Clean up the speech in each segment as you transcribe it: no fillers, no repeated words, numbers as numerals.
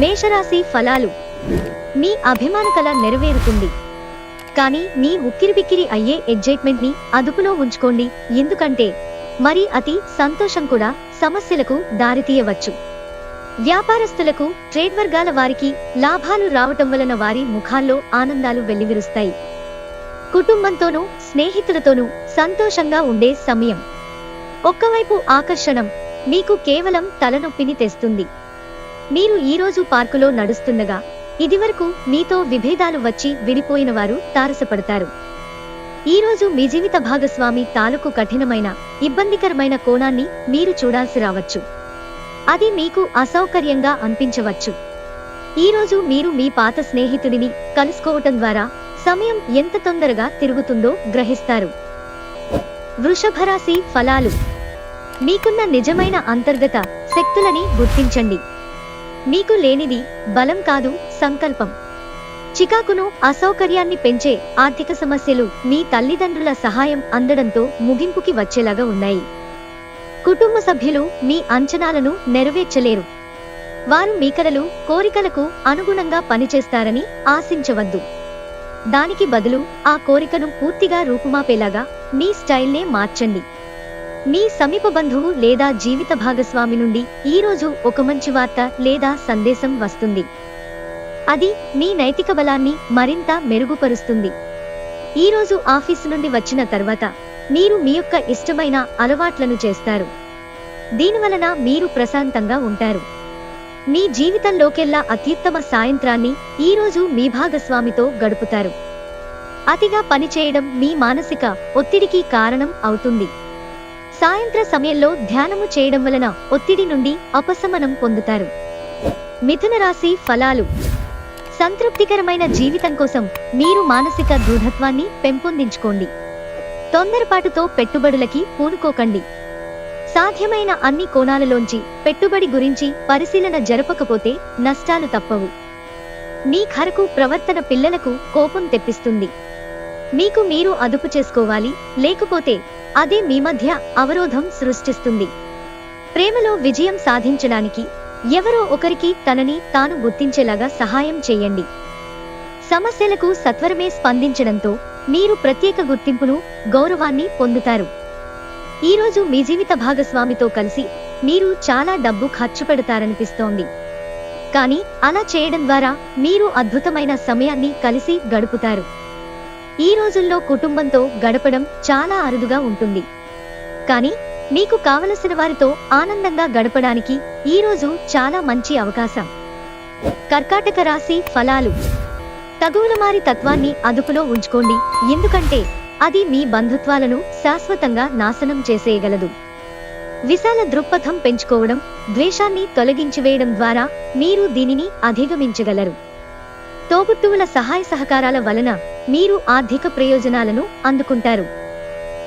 మేషరాశి ఫలాలు. మీ అభిమాన కల నెరవేరుతుంది. కానీ మీ ఉక్కిరిబిక్కిరి అయ్యే ఎగ్జైట్మెంట్ ని అదుపులో ఉంచుకోండి, ఎందుకంటే మరి అతి సంతోషం కూడా సమస్యలకు దారితీయవచ్చు. వ్యాపారస్తులకు, ట్రేడ్ వర్గాల వారికి లాభాలు రావటం వలన వారి ముఖాల్లో ఆనందాలు వెల్లివిరుస్తాయి. కుటుంబంతోనూ స్నేహితులతోనూ సంతోషంగా ఉండే సమయం. ఒక్కవైపు ఆకర్షణం మీకు కేవలం తలనొప్పిని తెస్తుంది. మీరు ఈరోజు పార్కులో నడుస్తుండగా ఇదివరకు మీతో విభేదాలు వచ్చి విడిపోయిన వారు తారసపడతారు. ఈరోజు మీ జీవిత భాగస్వామి తాలూకు కఠినమైన, ఇబ్బందికరమైన కోణాన్ని మీరు చూడాల్సి రావచ్చు. అది మీకు అసౌకర్యంగా అనిపించవచ్చు. ఈరోజు మీరు మీ పాత స్నేహితుడిని కలుసుకోవటం ద్వారా సమయం ఎంత తొందరగా తిరుగుతుందో గ్రహిస్తారు. వృషభ రాశి ఫలాలు. మీకున్న నిజమైన అంతర్గత శక్తులని గుర్తించండి. మీకు లేనిది బలం కాదు, సంకల్పం. చికాకును, అసౌకర్యాన్ని పెంచే ఆర్థిక సమస్యలు మీ తల్లిదండ్రుల సహాయం అందడంతో ముగింపుకి వచ్చేలాగా ఉన్నాయి. కుటుంబ సభ్యులు మీ అంచనాలను నెరవేర్చలేరు. వారు మీ కలలు, కోరికలకు అనుగుణంగా పనిచేస్తారని ఆశించవద్దు. దానికి బదులు ఆ కోరికను పూర్తిగా రూపుమాపేలాగా మీ స్టైల్నే మార్చండి. మీ సమీప బంధువు లేదా జీవిత భాగస్వామి నుండి ఈరోజు ఒక మంచి వార్త లేదా సందేశం వస్తుంది. అది మీ నైతిక బలాన్ని మరింత మెరుగుపరుస్తుంది. ఈరోజు ఆఫీసు నుండి వచ్చిన తర్వాత మీరు మీ యొక్క ఇష్టమైన అలవాట్లను చేస్తారు. దీనివలన మీరు ప్రశాంతంగా ఉంటారు. మీ జీవితంలోకెల్లా అత్యుత్తమ సాయంత్రాన్ని ఈరోజు మీ భాగస్వామితో గడుపుతారు. అతిగా పనిచేయడం మీ మానసిక ఒత్తిడికి కారణం అవుతుంది. సాయంత్ర సమయంలో ధ్యానము చేయడం వలన ఒత్తిడి నుండి ఉపశమనం పొందుతారు. మిథున రాశి ఫలాలు. సంతృప్తికరమైన జీవితం కోసం మీరు మానసిక దృఢత్వాన్ని పెంపొందించుకోండి. తొందరపాటుతో పెట్టుబడులకి పూనుకోకండి. సాధ్యమైన అన్ని కోణాలలోంచి పెట్టుబడి గురించి పరిశీలన జరపకపోతే నష్టాలు తప్పవు. మీ ఖరకు ప్రవర్తన పిల్లలకు కోపం తెప్పిస్తుంది. మీకు మీరు అదుపు చేసుకోవాలి, లేకపోతే అదే మీ మధ్య అవరోధం సృష్టిస్తుంది. ప్రేమలో విజయం సాధించడానికి ఎవరో ఒకరికి తనని తాను గుర్తించేలాగా సహాయం చేయండి. సమస్యలకు సత్వరమే స్పందించడంతో మీరు ప్రత్యేక గుర్తింపును, గౌరవాన్ని పొందుతారు. ఈరోజు మీ జీవిత భాగస్వామితో కలిసి మీరు చాలా డబ్బు ఖర్చు పెడతారనిపిస్తోంది. కానీ అలా చేయడం ద్వారా మీరు అద్భుతమైన సమయాన్ని కలిసి గడుపుతారు. ఈ రోజుల్లో కుటుంబంతో గడపడం చాలా అరుదుగా ఉంటుంది. కానీ మీకు కావలసిన వారితో ఆనందంగా గడపడానికి ఈరోజు చాలా మంచి అవకాశం. కర్కాటక రాశి ఫలాలు. తగువులమారి తత్వాన్ని అదుపులో ఉంచుకోండి, ఎందుకంటే అది మీ బంధుత్వాలను శాశ్వతంగా నాశనం చేసేయగలదు. విశాల దృక్పథం పెంచుకోవడం, ద్వేషాన్ని తొలగించివేయడం ద్వారా మీరు దీనిని అధిగమించగలరు. తోబుట్టువుల సహాయ సహకారాల వలన మీరు ఆర్థిక ప్రయోజనాలను అందుకుంటారు.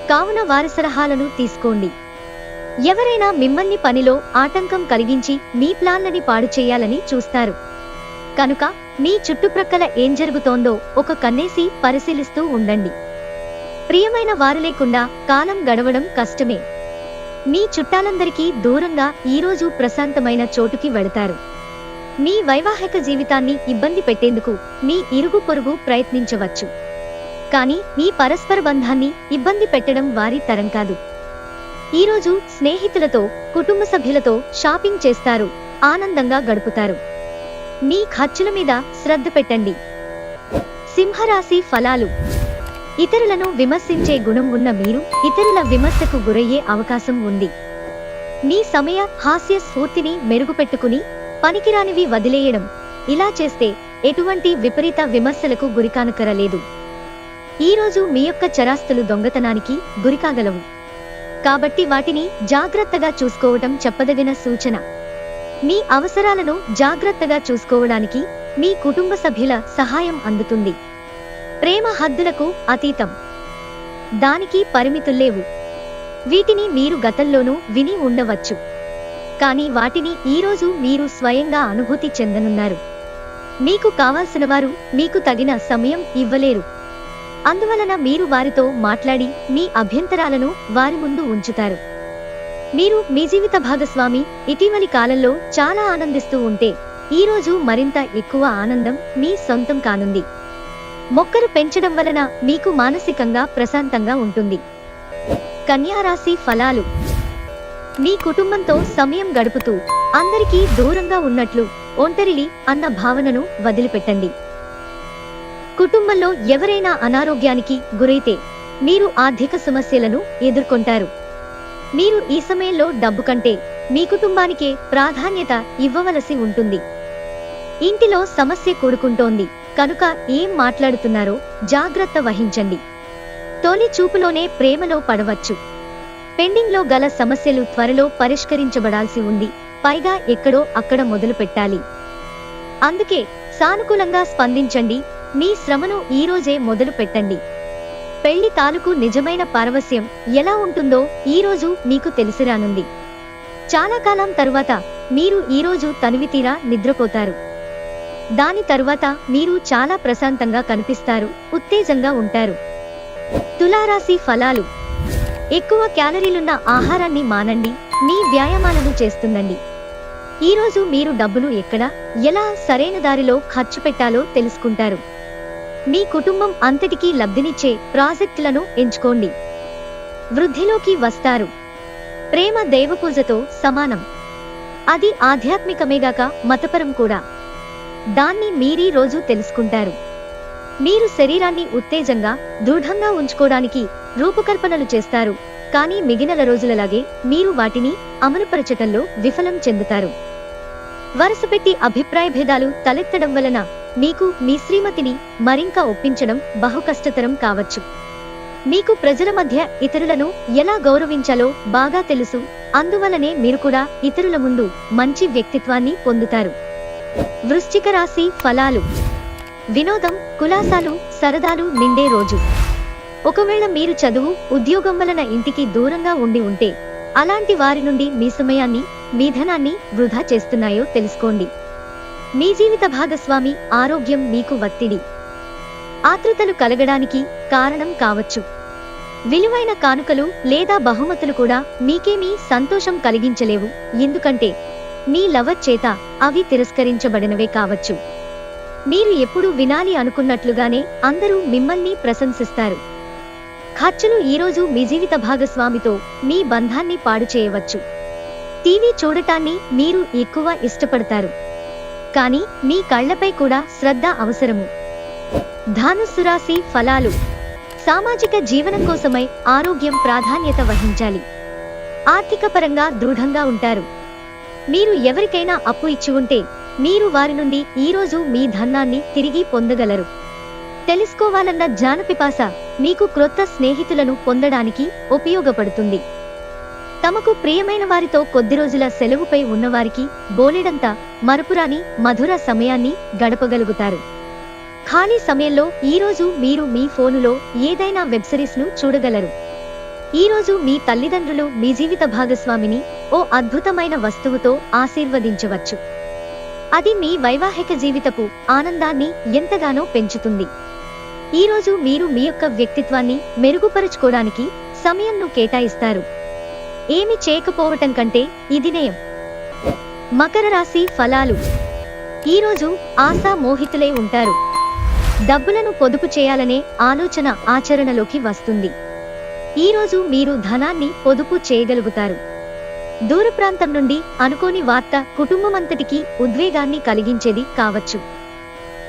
కావున వారి సలహాలను తీసుకోండి. ఎవరైనా మిమ్మల్ని పనిలో ఆటంకం కలిగించి మీ ప్లాన్లని పాడు చేయాలని చూస్తారు. కనుక మీ చుట్టుప్రక్కల ఏం జరుగుతోందో ఒక కన్నేసి పరిశీలిస్తూ ఉండండి. ప్రియమైన వారు లేకుండా కాలం గడవడం కష్టమే. మీ చుట్టాలందరికీ దూరంగా ఈరోజు ప్రశాంతమైన చోటుకి వెళతారు. మీ వైవాహిక జీవితాన్ని ఇబ్బంది పెట్టేందుకు మీ ఇరుగు పొరుగు ప్రయత్నించవచ్చు. కానీ మీ పరస్పర బంధాన్ని ఇబ్బంది పెట్టడం వారి తరం కాదు. ఈరోజు స్నేహితులతో, కుటుంబ సభ్యులతో షాపింగ్ చేస్తారు, ఆనందంగా గడుపుతారు. మీ ఖర్చుల మీద శ్రద్ధ పెట్టండి. సింహరాశి ఫలాలు. ఇతరులను విమర్శించే గుణం ఉన్న మీరు ఇతరుల విమర్శకు గురయ్యే అవకాశం ఉంది. మీ సమయ హాస్య స్ఫూర్తిని మెరుగుపెట్టుకుని పనికిరానివి వదిలేయడం, ఇలా చేస్తే ఎటువంటి విపరీత విమర్శలకు గురికానకరలేదు. ఈరోజు మీ యొక్క చరాస్తులు దొంగతనానికి గురికాగలవు. కాబట్టి వాటిని జాగ్రత్తగా చూసుకోవటం చెప్పదగిన సూచన. మీ అవసరాలను జాగ్రత్తగా చూసుకోవడానికి మీ కుటుంబ సభ్యుల సహాయం అందుతుంది. ప్రేమ హద్దులకు అతీతం. దానికి పరిమితుల్లేవు. వీటిని మీరు గతంలోనూ విని ఉండవచ్చు. కానీ వాటిని ఈరోజు మీరు స్వయంగా అనుభూతి చెందనున్నారు. మీకు కావాల్సిన వారు మీకు తగిన సమయం ఇవ్వలేరు. అందువలన మీరు వారితో మాట్లాడి మీ అభ్యంతరాలను వారి ముందు ఉంచుతారు. మీరు మీ జీవిత భాగస్వామి ఇటీవలి కాలంలో చాలా ఆనందిస్తూ ఉంటే ఈ రోజు మరింత ఎక్కువ ఆనందం మీ సొంతం కానుంది. మొక్కలు పెంచడం వలన మీకు మానసికంగా ప్రశాంతంగా ఉంటుంది. కన్యా రాశి ఫలాలు. మీ కుటుంబంతో సమయం గడుపుతూ అందరికీ దూరంగా ఉన్నట్లు ఒంటరిలి అన్న భావనను వదిలిపెట్టండి. కుటుంబంలో ఎవరైనా అనారోగ్యానికి గురైతే మీరు ఆర్థిక సమస్యలను ఎదుర్కొంటారు. మీరు ఈ సమయంలో డబ్బు కంటే మీ కుటుంబానికే ప్రాధాన్యత ఇవ్వవలసి ఉంటుంది. ఇంటిలో సమస్య కూడుకుంటోంది కనుక ఏం మాట్లాడుతున్నారో జాగ్రత్త వహించండి. తొలి చూపులోనే ప్రేమలో పడవచ్చు. పెండింగ్లో గల సమస్యలు త్వరలో పరిష్కరించబడాల్సి ఉంది. పైగా ఎక్కడో అక్కడ మొదలు పెట్టాలి. అందుకే సానుకూలంగా స్పందించండి. మీ శ్రమను ఈరోజే మొదలు పెట్టండి. పెళ్లి తాలూకు నిజమైన పారవస్యం ఎలా ఉంటుందో ఈరోజు మీకు తెలిసిరానుంది. చాలా కాలం తరువాత మీరు ఈరోజు తనివితీరా నిద్రపోతారు. దాని తరువాత మీరు చాలా ప్రశాంతంగా కనిపిస్తారు, ఉత్తేజంగా ఉంటారు. తులారాశి ఫలాలు. ఎక్కువ క్యాలరీలున్న ఆహారాన్ని మానండి. మీ వ్యాయామాలను చేస్తుండండి. ఈరోజు మీరు డబ్బును ఎక్కడ, ఎలా సరైన దారిలో ఖర్చు పెట్టాలో తెలుసుకుంటారు. మీ కుటుంబం అంతటికీ లబ్ధినిచ్చే ప్రాజెక్టులను ఎంచుకోండి. వృద్ధిలోకి వస్తారు. ప్రేమ దైవపూజతో సమానం. అది ఆధ్యాత్మికమేగాక మతపరం కూడా. దాన్ని మీరీ రోజు తెలుసుకుంటారు. మీరు శరీరాన్ని ఉత్తేజంగా దృఢంగా ఉంచుకోవడానికి రూపకల్పనలు చేస్తారు. కానీ మిగిలిన రోజులలాగే మీరు వాటిని అమలుపరచటంలో విఫలం చెందుతారు. వరుసపెట్టి అభిప్రాయ భేదాలు తలెత్తడం వలన మీకు మీ శ్రీమతిని మరింక ఒప్పించడం బహు కష్టతరం కావచ్చు. మీకు ప్రజల మధ్య ఇతరులను ఎలా గౌరవించాలో బాగా తెలుసు. అందువలనే మీరు కూడా ఇతరుల ముందు మంచి వ్యక్తిత్వాన్ని పొందుతారు. వృశ్చిక రాశి ఫలాలు. వినోదం, కులాసాలు, సరదాలు నిండే రోజు. ఒకవేళ మీరు చదువు, ఉద్యోగం వలన ఇంటికి దూరంగా ఉండి ఉంటే అలాంటి వారి నుండి మీ సమయాన్ని, మీ ధనాన్ని వృధా చేస్తున్నాయో తెలుసుకోండి. మీ జీవిత భాగస్వామి ఆరోగ్యం మీకు ఒత్తిడి, ఆతృతలు కలగడానికి కారణం కావచ్చు. విలువైన కానుకలు లేదా బహుమతులు కూడా మీకేమీ సంతోషం కలిగించలేవు. ఎందుకంటే మీ లవర్ చేత అవి తిరస్కరించబడినవే కావచ్చు. మీరు ఎప్పుడు వినాలి అనుకున్నట్లుగానే అందరూ మిమ్మల్ని ప్రశంసిస్తారు. ఖర్చులు ఈరోజు మీ జీవిత భాగస్వామితో మీ బంధాన్ని పాడు చేయవచ్చు. టీవీ చూడటాన్ని మీరు ఎక్కువ ఇష్టపడతారు. కానీ మీ కళ్లపై కూడా శ్రద్ధ అవసరము. ధనుస్సు రాశి ఫలాలు. సామాజిక జీవనం కోసమై ఆరోగ్యం ప్రాధాన్యత వహించాలి. ఆర్థిక పరంగా దృఢంగా ఉంటారు. మీరు ఎవరికైనా అప్పు ఇచ్చి ఉంటే మీరు వారి నుండి ఈరోజు మీ ధనాన్ని తిరిగి పొందగలరు. తెలుసుకోవాలన్న జ్ఞానపిపాస మీకు క్రొత్త స్నేహితులను పొందడానికి ఉపయోగపడుతుంది. తమకు ప్రియమైన వారితో కొద్ది రోజుల సెలవుపై ఉన్నవారికి బోలెడంత మరపురాని మధుర సమయాన్ని గడపగలుగుతారు. ఖాళీ సమయంలో ఈరోజు మీరు మీ ఫోనులో ఏదైనా వెబ్ సిరీస్ను చూడగలరు. ఈరోజు మీ తల్లిదండ్రులు మీ జీవిత భాగస్వామిని ఓ అద్భుతమైన వస్తువుతో ఆశీర్వదించవచ్చు. అది మీ వైవాహిక జీవితపు ఆనందాన్ని ఎంతగానో పెంచుతుంది. ఈరోజు మీరు మీ యొక్క వ్యక్తిత్వాన్ని మెరుగుపరుచుకోవడానికి సమయంను కేటాయిస్తారు. ఏమి చేయకపోవటం కంటే ఇది నయం. మకర రాశి ఫలాలు. ఈరోజు ఆశా మోహితులై ఉంటారు. డబ్బులను పొదుపు చేయాలనే ఆలోచన ఆచరణలోకి వస్తుంది. ఈరోజు మీరు ధనాన్ని పొదుపు చేయగలుగుతారు. దూర ప్రాంతం నుండి అనుకోని వార్త కుటుంబమంతటికీ ఉద్వేగాన్ని కలిగించేది కావచ్చు.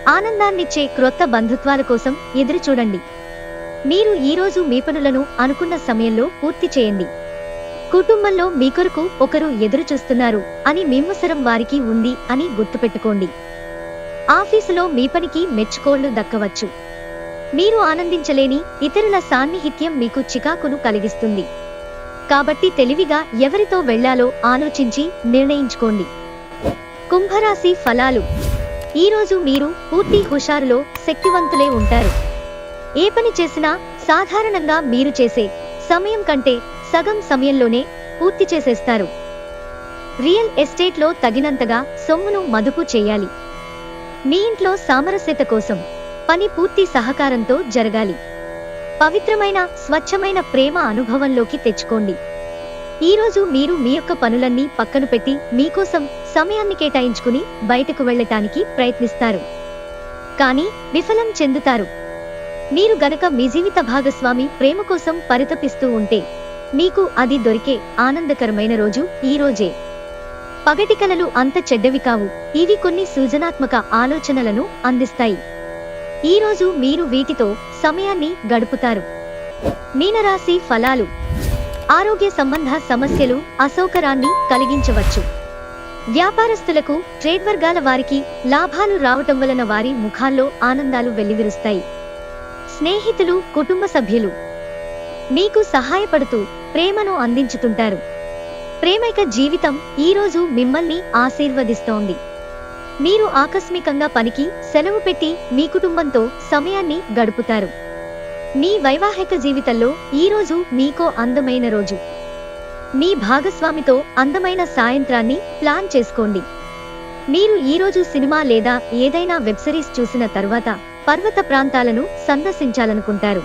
ఆనందాన్నిచ్చే క్రొత్త బంధుత్వాల కోసం ఎదురుచూడండి. మీరు ఈరోజు మీ పనులను అనుకున్న సమయంలో పూర్తి చేయండి. కుటుంబంలో మీ కొరకు ఒకరు ఎదురుచూస్తున్నారు అని మిమ్మసరం వారికి ఉంది అని గుర్తుపెట్టుకోండి. ఆఫీసులో మీ పనికి మెచ్చుకోళ్లు దక్కవచ్చు. మీరు ఆనందించలేని ఇతరుల సాన్నిహిత్యం మీకు చికాకును కలిగిస్తుంది. కాబట్టి తెలివిగా ఎవరితో వెళ్లాలో ఆలోచించి నిర్ణయించుకోండి. కుంభరాశి ఫలాలు. ఈరోజు మీరు పూర్తి హుషారులో శక్తివంతులే ఉంటారు. ఏ పని చేసినా సాధారణంగా మీరు చేసే సమయం కంటే సగం సమయంలోనే పూర్తి చేసేస్తారు. రియల్ ఎస్టేట్లో తగినంతగా సొమ్మును మదుపు చేయాలి. మీ ఇంట్లో సామరస్యత కోసం పని పూర్తి సహకారంతో జరగాలి. పవిత్రమైన స్వచ్ఛమైన ప్రేమ అనుభవంలోకి తెచ్చుకోండి. ఈరోజు మీరు మీ యొక్క పనులన్నీ పక్కన పెట్టి మీకోసం సమయాన్ని కేటాయించుకుని బయటకు వెళ్ళటానికి ప్రయత్నిస్తారు, కానీ విఫలం చెందుతారు. మీరు గనక మీ జీవిత భాగస్వామి ప్రేమ కోసం పరితపిస్తూ ఉంటే మీకు అది దొరికే ఆనందకరమైన రోజు ఈ రోజే. పగటి కలలు అంత చెడ్డవి కావు, ఇవి కొన్ని సృజనాత్మక ఆలోచనలను అందిస్తాయి. ఈ రోజు మీరు వీటితో సమయాన్ని గడుపుతారు. మీనరాశి ఫలాలు. ఆరోగ్య సంబంధ సమస్యలు అసౌకర్యాన్ని కలిగించవచ్చు. వ్యాపారస్తులకు, ట్రేడ్ వర్గాల వారికి లాభాలు రావటం వలన వారి ముఖాల్లో ఆనందాలు వెల్లివిరుస్తాయి. స్నేహితులు, కుటుంబ సభ్యులు మీకు సహాయపడుతూ ప్రేమను అందించుతుంటారు. ప్రేమైక జీవితం ఈ రోజు మిమ్మల్ని ఆశీర్వదిస్తోంది. మీరు ఆకస్మికంగా పనికి సెలవు పెట్టి మీ కుటుంబంతో సమయాన్ని గడుపుతారు. మీ వైవాహిక జీవితంలో ఈ రోజు మీకో అందమైన రోజు. మీ భాగస్వామితో అందమైన సాయంత్రాన్ని ప్లాన్ చేసుకోండి. మీరు ఈ రోజు సినిమా లేదా ఏదైనా వెబ్ సిరీస్ చూసిన తర్వాత పర్వత ప్రాంతాలను సందర్శించాలనుకుంటారు.